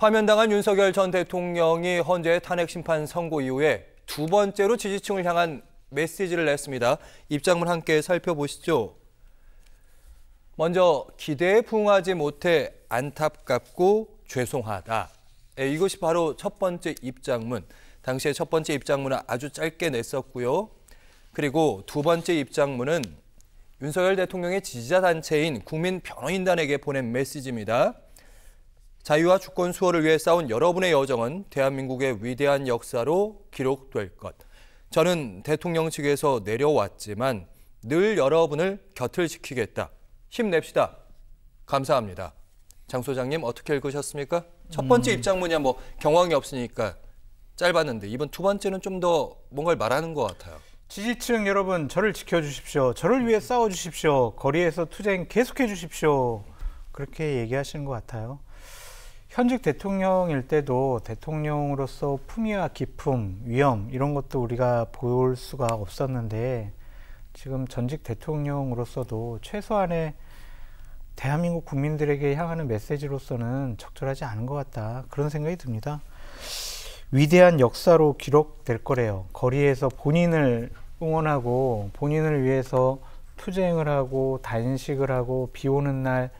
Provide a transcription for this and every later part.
파면당한 윤석열 전 대통령이 헌재 탄핵 심판 선고 이후에 두 번째로 지지층을 향한 메시지를 냈습니다. 입장문 함께 살펴보시죠. 먼저 기대에 부응하지 못해 안타깝고 죄송하다. 이것이 바로 첫 번째 입장문. 당시에 첫 번째 입장문은 아주 짧게 냈었고요. 그리고 두 번째 입장문은 윤석열 대통령의 지지자 단체인 국민변호인단에게 보낸 메시지입니다. 자유와 주권 수호를 위해 싸운 여러분의 여정은 대한민국의 위대한 역사로 기록될 것. 저는 대통령 측에서 내려왔지만 늘 여러분을 곁을 지키겠다. 힘냅시다. 감사합니다. 장 소장님 어떻게 읽으셨습니까? 첫 번째 입장문이야 경황이 없으니까 짧았는데 이번 두 번째는 좀 더 뭔가를 말하는 것 같아요. 지지층 여러분, 저를 지켜주십시오. 저를 위해 싸워주십시오. 거리에서 투쟁 계속해 주십시오. 그렇게 얘기하시는 것 같아요. 현직 대통령일 때도 대통령으로서 품위와 기품, 위엄 이런 것도 우리가 볼 수가 없었는데 지금 전직 대통령으로서도 최소한의 대한민국 국민들에게 향하는 메시지로서는 적절하지 않은 것 같다. 그런 생각이 듭니다. 위대한 역사로 기록될 거래요. 거리에서 본인을 응원하고 본인을 위해서 투쟁을 하고 단식을 하고 비 오는 날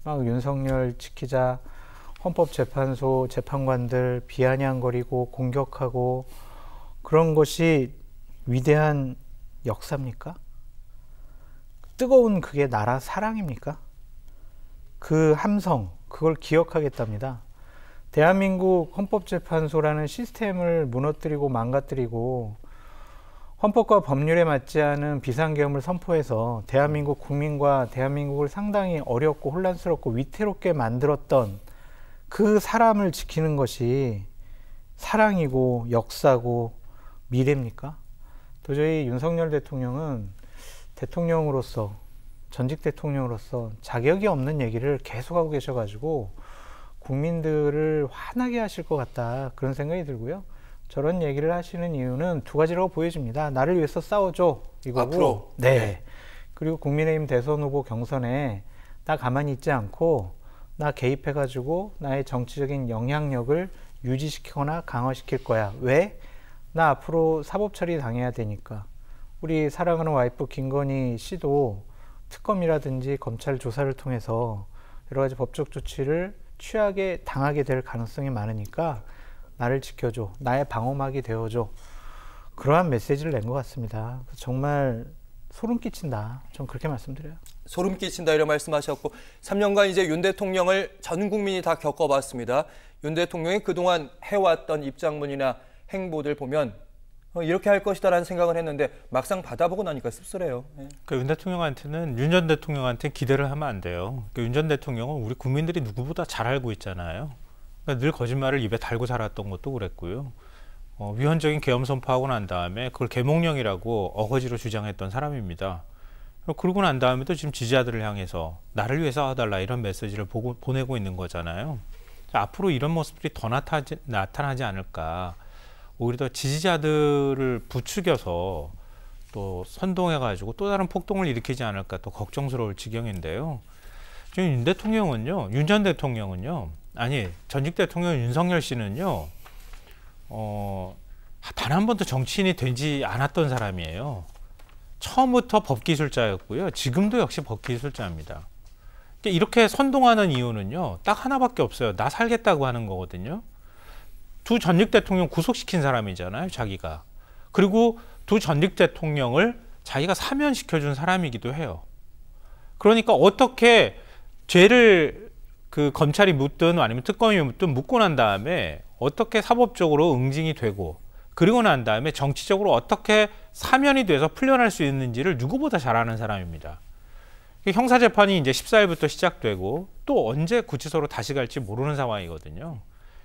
막 윤석열 지키자 헌법재판소 재판관들 비아냥거리고 공격하고 그런 것이 위대한 역사입니까? 뜨거운 그게 나라 사랑입니까? 그 함성, 그걸 기억하겠답니다. 대한민국 헌법재판소라는 시스템을 무너뜨리고 망가뜨리고 헌법과 법률에 맞지 않은 비상계엄을 선포해서 대한민국 국민과 대한민국을 상당히 어렵고 혼란스럽고 위태롭게 만들었던 그 사람을 지키는 것이 사랑이고 역사고 미래입니까? 도저히 윤석열 대통령은 대통령으로서 전직 대통령으로서 자격이 없는 얘기를 계속하고 계셔가지고 국민들을 화나게 하실 것 같다 그런 생각이 들고요. 저런 얘기를 하시는 이유는 두 가지라고 보여집니다. 나를 위해서 싸워줘 이거고 앞으로. 네. 그리고 국민의힘 대선 후보 경선에 나 가만히 있지 않고 나 개입해가지고 나의 정치적인 영향력을 유지시키거나 강화시킬 거야. 왜? 나 앞으로 사법처리 당해야 되니까. 우리 사랑하는 와이프 김건희 씨도 특검이라든지 검찰 조사를 통해서 여러 가지 법적 조치를 취하게 당하게 될 가능성이 많으니까 나를 지켜줘. 나의 방어막이 되어줘. 그러한 메시지를 낸 것 같습니다. 정말 소름 끼친다. 전 그렇게 말씀드려요. 소름 끼친다 이런 말씀하셨고 3년간 이제 윤 대통령을 전 국민이 다 겪어봤습니다. 윤 대통령이 그동안 해왔던 입장문이나 행보들 보면 이렇게 할 것이다라는 생각을 했는데 막상 받아보고 나니까 씁쓸해요. 네. 그러니까 윤 대통령한테는 윤 전 대통령한테 기대를 하면 안 돼요. 그러니까 윤 전 대통령은 우리 국민들이 누구보다 잘 알고 있잖아요. 그러니까 늘 거짓말을 입에 달고 살았던 것도 그랬고요. 위헌적인 계엄 선포하고 난 다음에 그걸 계몽령이라고 어거지로 주장했던 사람입니다. 그러고 난 다음에도 지금 지지자들을 향해서 나를 위해 싸워달라 이런 메시지를 보내고 있는 거잖아요. 앞으로 이런 모습들이 더 나타나지 않을까. 오히려 더 지지자들을 부추겨서 또 선동해가지고 또 다른 폭동을 일으키지 않을까 또 걱정스러울 지경인데요. 지금 윤 전 대통령은요, 아니 전직 대통령 윤석열 씨는요, 단 한 번도 정치인이 되지 않았던 사람이에요. 처음부터 법기술자였고요. 지금도 역시 법기술자입니다. 이렇게 선동하는 이유는요, 딱 하나밖에 없어요. 나 살겠다고 하는 거거든요. 두 전직 대통령 구속시킨 사람이잖아요, 자기가. 그리고 두 전직 대통령을 자기가 사면시켜준 사람이기도 해요. 그러니까 어떻게 죄를 검찰이 묻든 아니면 특검이 묻든 묻고 난 다음에 어떻게 사법적으로 응징이 되고 그리고 난 다음에 정치적으로 어떻게 사면이 돼서 풀려날 수 있는지를 누구보다 잘 아는 사람입니다. 형사재판이 이제 14일부터 시작되고 또 언제 구치소로 다시 갈지 모르는 상황이거든요.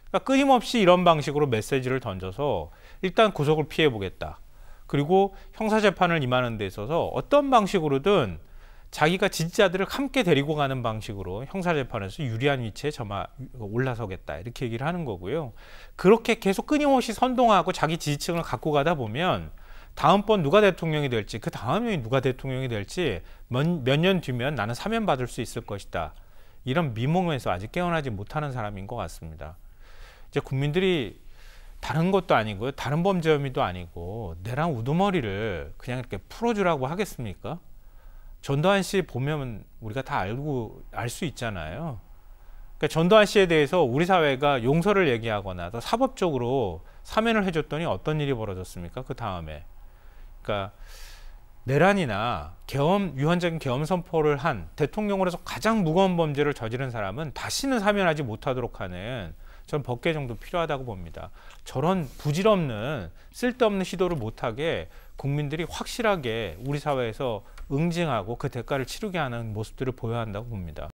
그러니까 끊임없이 이런 방식으로 메시지를 던져서 일단 구속을 피해보겠다. 그리고 형사재판을 임하는 데 있어서 어떤 방식으로든 자기가 지지자들을 함께 데리고 가는 방식으로 형사재판에서 유리한 위치에 올라서겠다 이렇게 얘기를 하는 거고요. 그렇게 계속 끊임없이 선동하고 자기 지지층을 갖고 가다 보면 다음번 누가 대통령이 될지 그 다음에 누가 대통령이 될지 몇 년 뒤면 나는 사면받을 수 있을 것이다. 이런 미몽에서 아직 깨어나지 못하는 사람인 것 같습니다. 이제 국민들이 다른 것도 아니고요. 다른 범죄 혐의도 아니고 내랑 우두머리를 그냥 이렇게 풀어주라고 하겠습니까? 전두환 씨 보면 우리가 다 알 수 있잖아요. 그러니까 전두환 씨에 대해서 우리 사회가 용서를 얘기하거나 더 사법적으로 사면을 해줬더니 어떤 일이 벌어졌습니까? 그 다음에. 그러니까 내란이나 위헌적인 계엄 선포를 한 대통령으로서 가장 무거운 범죄를 저지른 사람은 다시는 사면하지 못하도록 하는 전 법 개정도 필요하다고 봅니다. 저런 부질없는 쓸데없는 시도를 못하게 국민들이 확실하게 우리 사회에서 응징하고 그 대가를 치르게 하는 모습들을 보여야 한다고 봅니다.